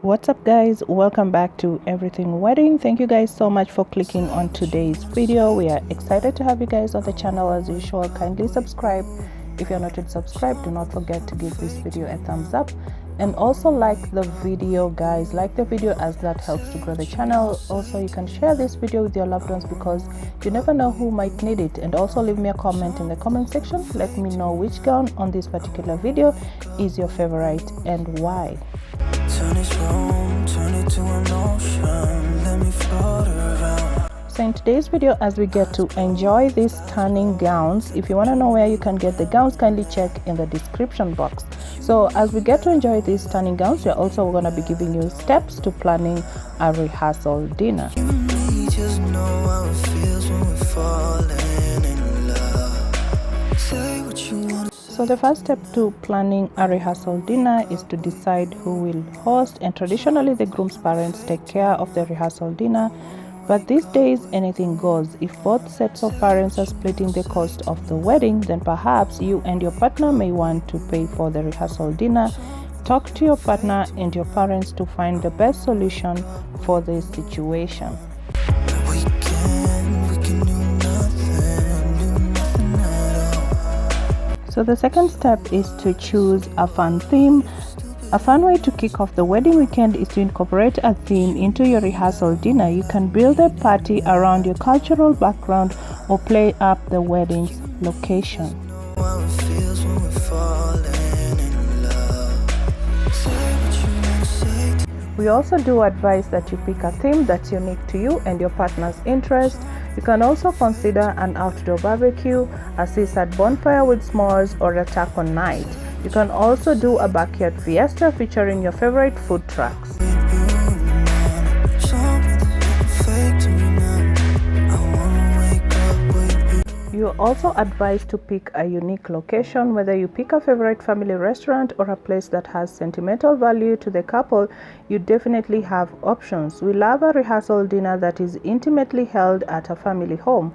What's up guys, welcome back to Everything Wedding. Thank you guys so much for clicking on today's video. We are excited to have you guys on the channel. As usual, kindly subscribe. If you're not yet subscribed, do not forget to give this video a thumbs up and also like the video guys. Like the video as that helps to grow the channel. Also, you can share this video with your loved ones because you never know who might need it. And also leave me a comment in the comment section. Let me know which gown on this particular video is your favorite and why. Turn this room, turn it to an ocean, let me float around. So in today's video, as we get to enjoy these stunning gowns, if you want to know where you can get the gowns, kindly check in the description box. So as we get to enjoy these stunning gowns, we're also going to be giving you steps to planning a rehearsal dinner. You just know how it feels when we're falling in love. Say what you want. So the first step to planning a rehearsal dinner is to decide who will host, and traditionally the groom's parents take care of the rehearsal dinner, but these days anything goes. If both sets of parents are splitting the cost of the wedding, then perhaps you and your partner may want to pay for the rehearsal dinner. Talk to your partner and your parents to find the best solution for this situation. We can do nothing at all. So the second step is to choose a fun theme. A fun way to kick off the wedding weekend is to incorporate a theme into your rehearsal dinner. You can build a party around your cultural background or play up the wedding's location. How it feels when we're falling in love. Say what you want to say to We also do advise that you pick a theme that's unique to you and your partner's interest. You can also consider an outdoor barbecue, a seaside bonfire with s'mores, or a taco night. You can also do a backyard fiesta featuring your favorite food trucks. You are also advised to pick a unique location. Whether you pick a favorite family restaurant or a place that has sentimental value to the couple, you definitely have options. We love a rehearsal dinner that is intimately held at a family home.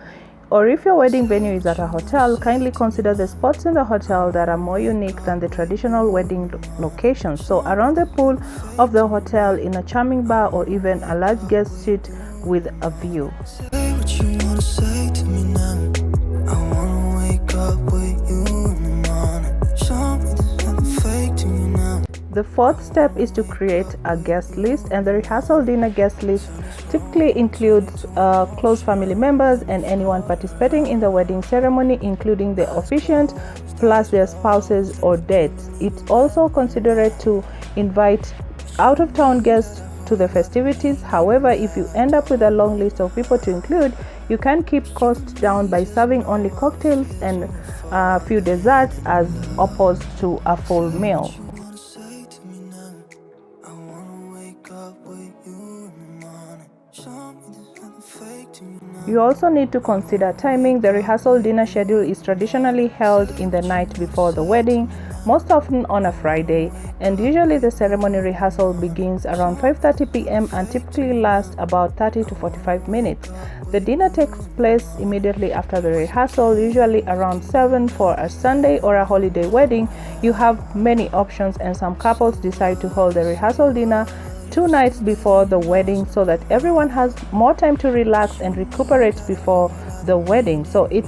Or if your wedding venue is at a hotel, kindly consider the spots in the hotel that are more unique than the traditional wedding locations. So around the pool of the hotel, in a charming bar, or even a large guest suite with a view. say what you want to say to me now. I wanna wake up with you in the morning. Show me there's nothing fake to me now. The fourth step is to create a guest list, and the rehearsal dinner guest list typically includes close family members and anyone participating in the wedding ceremony, including the officiant plus their spouses or dates. It's also considered to invite out-of-town guests to the festivities. However, if you end up with a long list of people to include, you can keep costs down by serving only cocktails and a few desserts as opposed to a full meal. You also need to consider timing. The rehearsal dinner schedule is traditionally held in the night before the wedding, most often on a Friday, and usually the ceremony rehearsal begins around 5:30 p.m. and typically lasts about 30 to 45 minutes. The dinner takes place immediately after the rehearsal, usually around 7. For a Sunday or a holiday wedding, you have many options, and some couples decide to hold the rehearsal dinner 2 nights before the wedding so that everyone has more time to relax and recuperate before the wedding. So if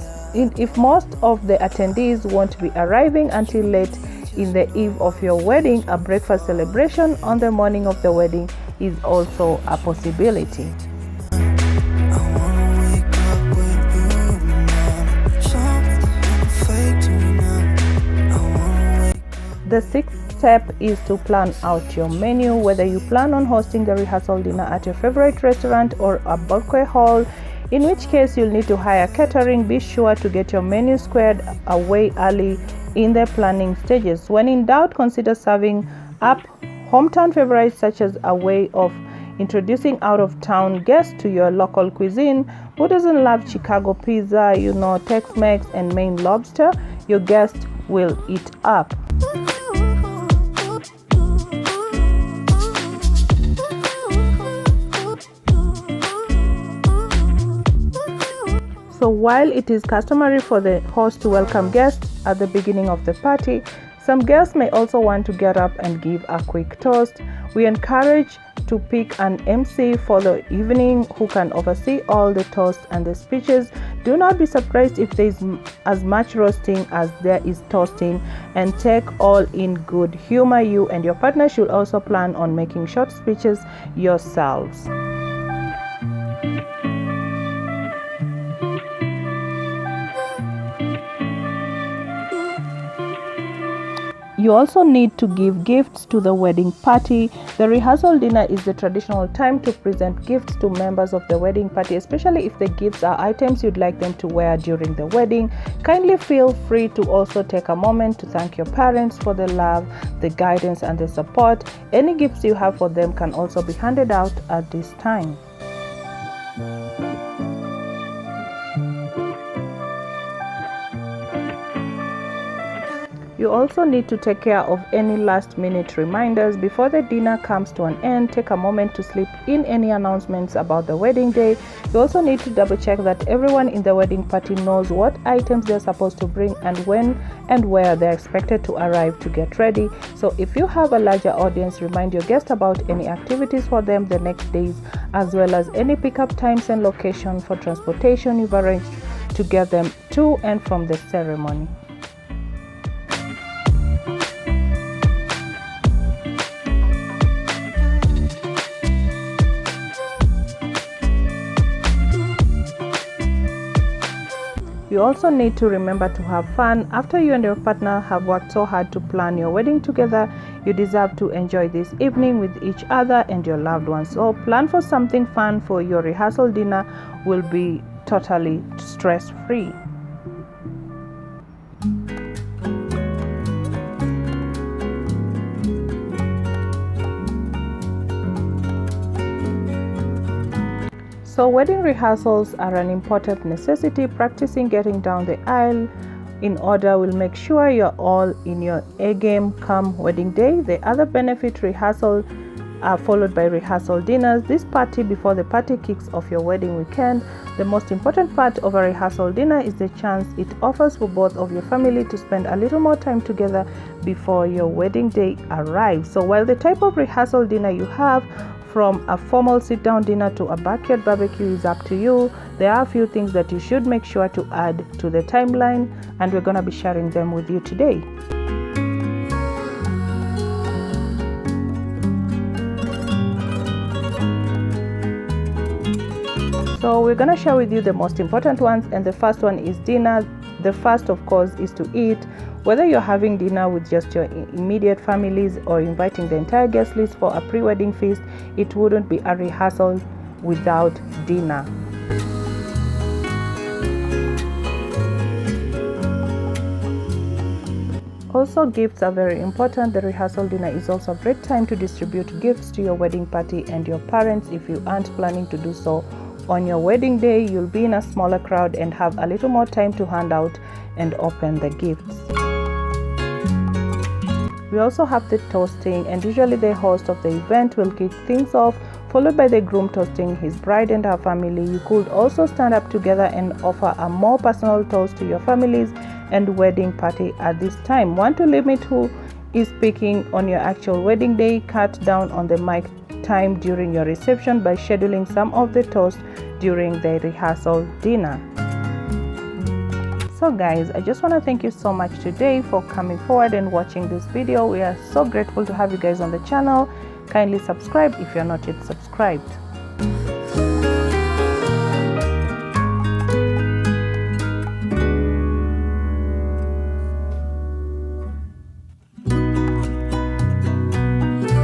most of the attendees won't be arriving until late in the eve of your wedding, a breakfast celebration on the morning of the wedding is also a possibility. The sixth step is to plan out your menu. Whether you plan on hosting the rehearsal dinner at your favorite restaurant or a banquet hall, in which case you'll need to hire catering, be sure to get your menu squared away early in the planning stages. When in doubt, consider serving up hometown favorites such as a way of introducing out-of-town guests to your local cuisine. Who doesn't love Chicago pizza, Tex-Mex and Maine lobster? Your guest will eat up. So while it is customary for the host to welcome guests at the beginning of the party, Some guests may also want to get up and give a quick toast. We encourage to pick an MC for the evening who can oversee all the toasts and the speeches. Do not be surprised if there is as much roasting as there is toasting, and take all in good humor. You and your partner should also plan on making short speeches yourselves. You also need to give gifts to the wedding party. The rehearsal dinner is the traditional time to present gifts to members of the wedding party, especially if the gifts are items you'd like them to wear during the wedding. Kindly feel free to also take a moment to thank your parents for the love, the guidance, and the support. Any gifts you have for them can also be handed out at this time. You also need to take care of any last-minute reminders. Before the dinner comes to an end, take a moment to slip in any announcements about the wedding day. You also need to double-check that everyone in the wedding party knows what items they're supposed to bring and when and where they're expected to arrive to get ready. So if you have a larger audience, remind your guests about any activities for them the next days, as well as any pickup times and location for transportation you've arranged to get them to and from the ceremony. You also need to remember to have fun. After you and your partner have worked so hard to plan your wedding together, you deserve to enjoy this evening with each other and your loved ones. So plan for something fun for your rehearsal dinner. Will be totally stress-free. So wedding rehearsals are an important necessity. Practicing getting down the aisle in order will make sure you're all in your A game come wedding day. The other benefit rehearsal are followed by rehearsal dinners. This party before the party kicks off your wedding weekend. The most important part of a rehearsal dinner is the chance it offers for both of your family to spend a little more time together before your wedding day arrives. So while the type of rehearsal dinner you have, from a formal sit-down dinner to a backyard barbecue, is up to you, there are a few things that you should make sure to add to the timeline, and we're going to be sharing them with you today. So we're going to share with you the most important ones, and the first one is dinner. The first, of course, is to eat. Whether you're having dinner with just your immediate families or inviting the entire guest list for a pre-wedding feast, it wouldn't be a rehearsal without dinner. Also, gifts are very important. The rehearsal dinner is also a great time to distribute gifts to your wedding party and your parents. If you aren't planning to do so on your wedding day, you'll be in a smaller crowd and have a little more time to hand out and open the gifts. We also have the toasting, and usually the host of the event will kick things off, followed by the groom toasting his bride and her family. You could also stand up together and offer a more personal toast to your families and wedding party at this time. Want to limit who is speaking on your actual wedding day? Cut down on the mic time during your reception by scheduling some of the toast during the rehearsal dinner. So guys, I just want to thank you so much today for coming forward and watching this video. We are so grateful to have you guys on the channel. Kindly subscribe if you're not yet subscribed.